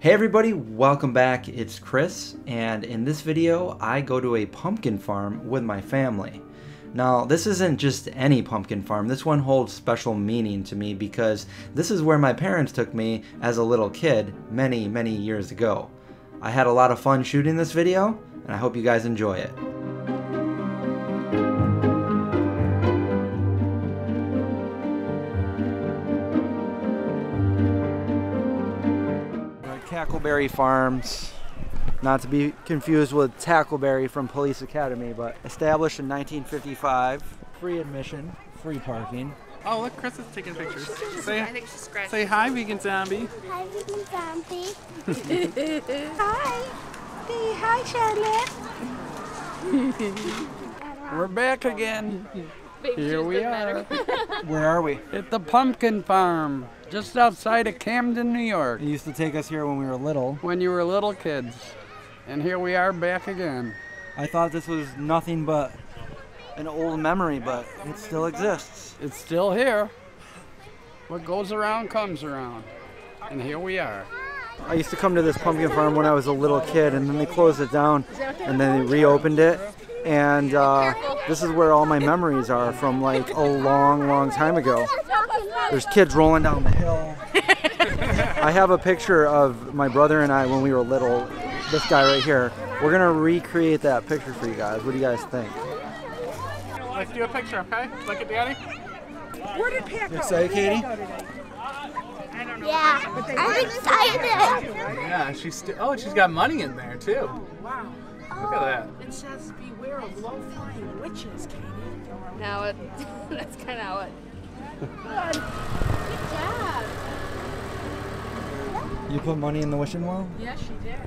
Hey everybody, welcome back. It's Chris, and in this video I go to a pumpkin farm with my family. Now this isn't just any pumpkin farm. This one holds special meaning to me because this is where my parents took me as a little kid many years ago. I had a lot of fun shooting this video, and I hope you guys enjoy it. Tackleberry Farms, not to be confused with Tackleberry from Police Academy, but established in 1955. Free admission, free parking. Oh, look, Chris is taking pictures. Say hi, Vegan Zombie. Hi, Vegan Zombie. Hi. Say hi, Charlotte. We're back again. Here we are. Where are we? At the pumpkin farm, just outside of Camden, New York. It used to take us here when we were little. When you were little kids. And here we are back again. I thought this was nothing but an old memory, but it still exists. It's still here. What goes around comes around. And here we are. I used to come to this pumpkin farm when I was a little kid, and then they closed it down, and then they reopened it. And this is where all my memories are from, like, a long time ago. There's kids rolling down the hill. I have a picture of my brother and I when we were little. This guy right here. We're gonna recreate that picture for you guys. What do you guys think? Let's do a picture, okay? Look at Daddy. Where did Pat go? You excited, Katie? Yeah, I'm excited. Yeah, she's got money in there too. Wow. Look at that. It says beware of low-flying witches, Katie. Now it, that's kind of how it. Good job. You put money in the wishing well? Yes, she did.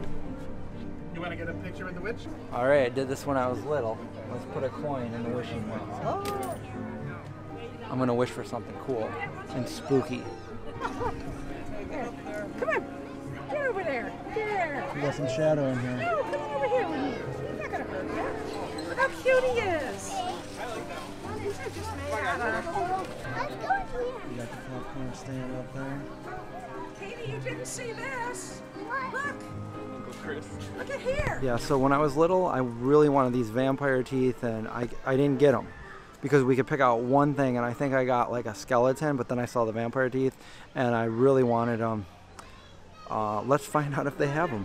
You want to get a picture with the witch? All right, I did this when I was little. Let's put a coin in the wishing well. Oh. I'm gonna wish for something cool and spooky. Come on. Get over there. There. We got some shadow in here. No, come over here with me. He's not going to hurt you. Look how cute he is. These are just made out of... Let's go in here. You got the popcorn stand up there. Katie, you didn't see this. What? Look. Uncle Chris. Look at here. Yeah, so when I was little, I really wanted these vampire teeth, and I didn't get them because we could pick out one thing, and I think I got like a skeleton, but then I saw the vampire teeth, and I really wanted them. Let's find out if they have them.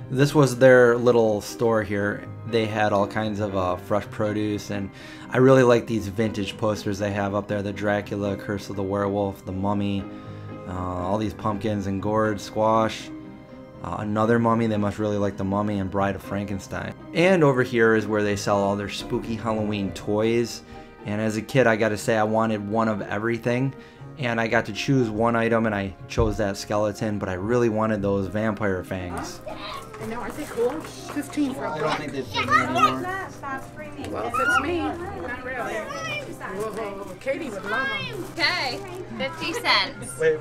This was their little store here. They had all kinds of fresh produce, and I really like these vintage posters they have up there. The Dracula, Curse of the Werewolf, the Mummy, all these pumpkins and gourd, squash. Another mummy, they must really like the Mummy, and Bride of Frankenstein. And over here is where they sell all their spooky Halloween toys. And as a kid, I gotta say, I wanted one of everything. And I got to choose one item, and I chose that skeleton, but I really wanted those vampire fangs. I know, aren't they cool? 15 for a I buck. don't think they fit me anymore. Well, if it's me, not really. Whoa, Katie would love them. Okay, 50 cents. Wait.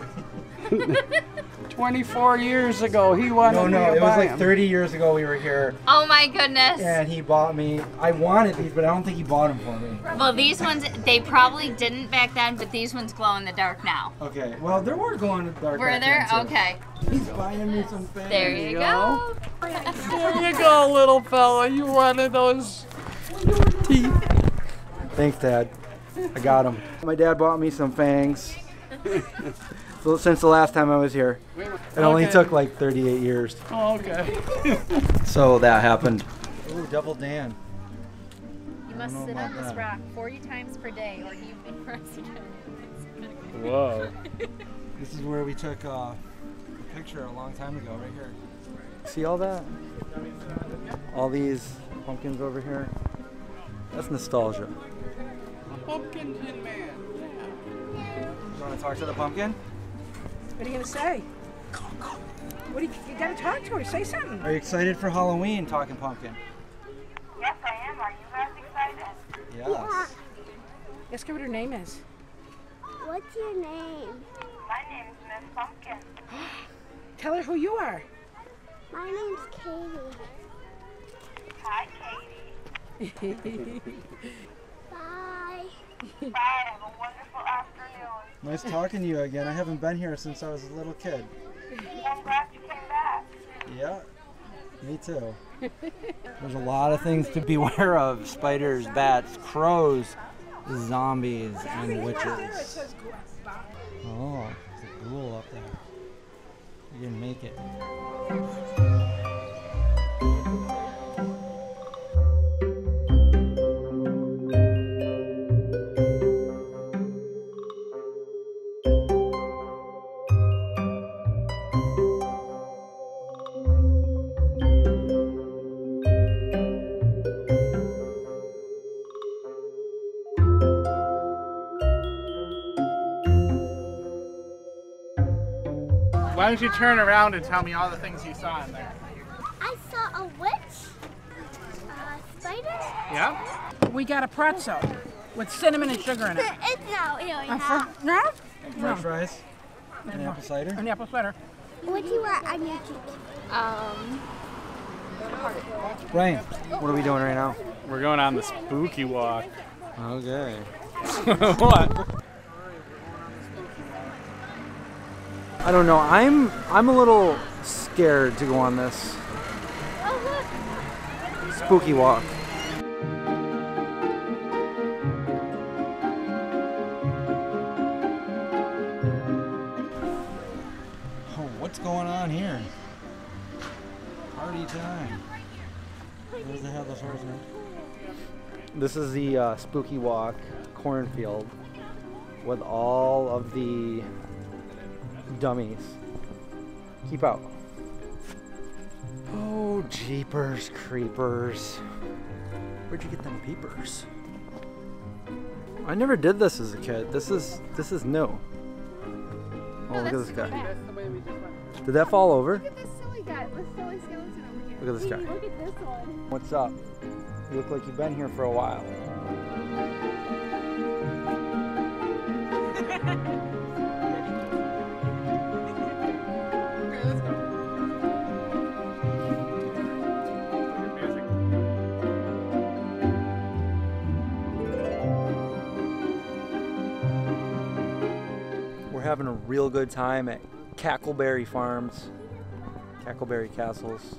24 years ago, he wanted me No, to it was buy like them. 30 years ago we were here, Oh my goodness. and he bought me, I wanted these, but I don't think he bought them for me. Well, these ones, they probably didn't back then, but these ones glow in the dark now. Okay, well, there were going in the dark. Were back there? then, too. Okay. He's buying me some fangs. There you go. There you go, little fella. You wanted those teeth. Thanks, Dad. I got them. My dad bought me some fangs. So since the last time I was here. It only Okay. took like 38 years. Oh, okay. So that happened. Ooh, Devil Dan. You must know sit about on this that. rock 40 times per day or you've been prosecuted. Whoa. This is where we took a picture a long time ago, right here. See all that? All these pumpkins over here. That's nostalgia. Pumpkin Tin Man. You want to talk to the pumpkin? What are you going to say? What do you got to talk to her. Say something. Are you excited for Halloween, Talking Pumpkin? Yes, I am. Are you guys excited? Yes. Ask her what her name is. What's your name? My name's Miss Pumpkin. Tell her who you are. My name's Katie. Hi, Katie. Bye. Bye. Have a wonderful afternoon. Nice talking to you again. I haven't been here since I was a little kid. I'm glad you came back. too. There's a lot of things to beware of. Spiders, bats, crows, zombies, and witches. Oh, there's a ghoul up there. You didn't make it. Why don't you turn around and tell me all the things you saw in there? I saw a witch, a spider. Yeah? We got a pretzel with cinnamon and sugar in it. It's no, No? French fries and apple cider. An apple cider. What do you want on your cheek? Brian, what are we doing right now? We're going on the spooky walk. Okay. What? I don't know. I'm a little scared to go on this spooky walk. Oh, what's going on here? Party time. Where's the headless horseman? This is the spooky walk cornfield with all of the dummies. Keep out. Oh, jeepers creepers. Where'd you get them peepers? I never did this as a kid. This is new. Oh, look at this guy. Did that fall over? Look at this silly guy, this silly skeleton over here. Look at this guy. Look at this one. What's up? You look like you've been here for a while. We're having a real good time at Cackleberry Farms, Cackleberry Castles.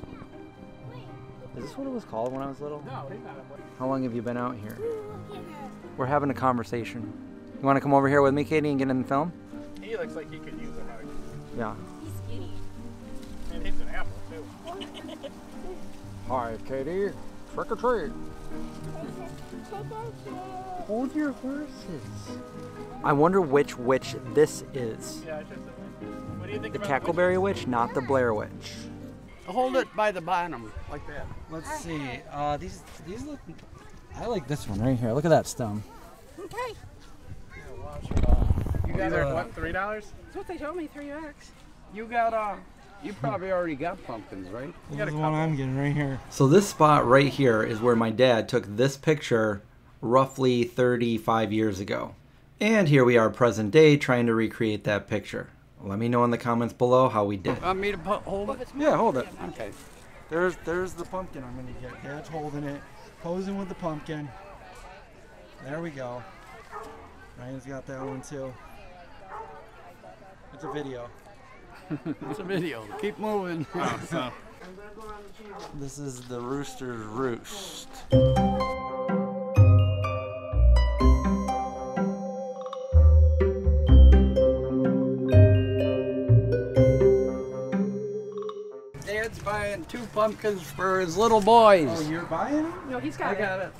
Is this what it was called when I was little? No, he's not. How long have you been out here? We're having a conversation. You want to come over here with me, Katie, and get in the film? He looks like he could use a hug. Yeah. And he's an apple, too. Hi, Katie. Trick or treat. Hold your horses. I wonder which witch this is. Yeah, it's just what do you think The about Cackleberry Witch, not the Blair Witch. Hold it by the bottom, like that. Let's see. These look. I like this one right here. Look at that stem. Okay. You guys are what, $3? That's what they told me, $3. You got you probably already got pumpkins, right? You got a This is the couple. one I'm getting right here. So this spot right here is where my dad took this picture roughly 35 years ago. And here we are present day trying to recreate that picture. Let me know in the comments below how we did. Want me to hold it? Yeah, hold it. Okay. There's the pumpkin I'm gonna get. Dad's holding it, posing with the pumpkin. There we go. Ryan's got that one too. It's a video. It's a video. Keep moving. Oh, so. This is the Rooster's Roost. Dad's buying 2 pumpkins for his little boys. Oh, you're buying it? No, he's got it.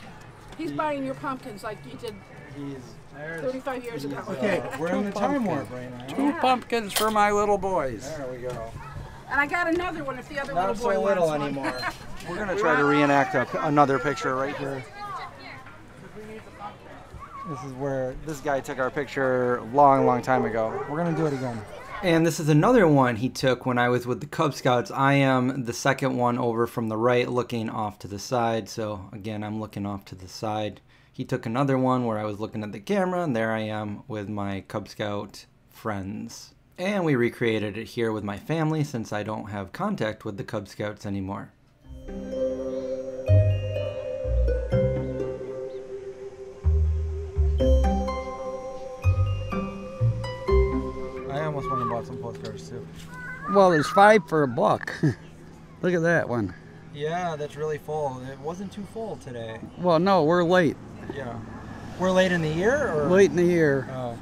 He's buying your pumpkins like you did He's 35 years ago. okay. We're in the time warp right now. 2 pumpkins for my little boys. There we go. And I got another one if the other Not little boy so little wants one. anymore. We're gonna try to reenact another picture right here. This is where this guy took our picture a long time ago. We're gonna do it again. And this is another one he took when I was with the Cub Scouts. I am the second one over from the right looking off to the side. So again, I'm looking off to the side. He took another one where I was looking at the camera, and there I am with my Cub Scout friends. And we recreated it here with my family since I don't have contact with the Cub Scouts anymore. I almost went and bought some postcards too. Well, there's 5 for $1. Look at that one. Yeah, that's really full. It wasn't too full today. Well, no, we're late. Yeah. We're late in the year, or Late in the year. Oh,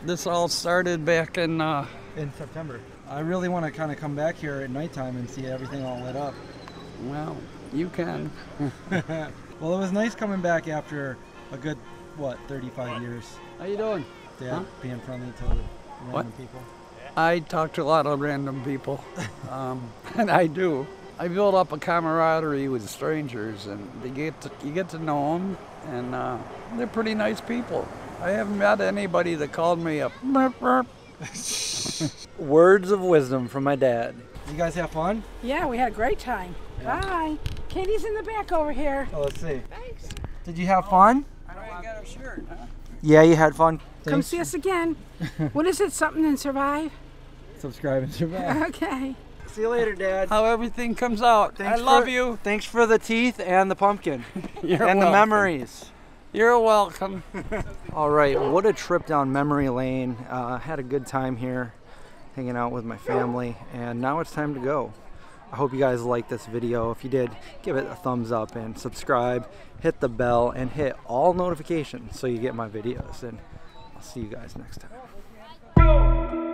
This all started back in. in September. I really want to kind of come back here at nighttime and see everything all lit up. Well, you can. Well, it was nice coming back after a good, 35 years. How you doing? Dad, Huh? being friendly to random What? people. I talk to a lot of random people, and I do. I build up a camaraderie with strangers, and you get to know them, and they're pretty nice people. I haven't met anybody that called me a burp, burp. Words of wisdom from my dad. You guys have fun? Yeah, we had a great time. Bye. Katie's in the back over here. Oh, let's see. Thanks. Did you have fun? I got a shirt, huh? Yeah, you had fun. Come Thanks. see us again. What is it? Something and survive? Subscribe and survive. Okay. See you later, Dad. How everything comes out. Thanks I love for- you. Thanks for the teeth and the pumpkin. You're and the welcome. memories. You're welcome. All right, what a trip down memory lane. Had a good time here, hanging out with my family, and now it's time to go. I hope you guys liked this video. If you did, give it a thumbs up and subscribe, hit the bell, and hit all notifications so you get my videos. And I'll see you guys next time.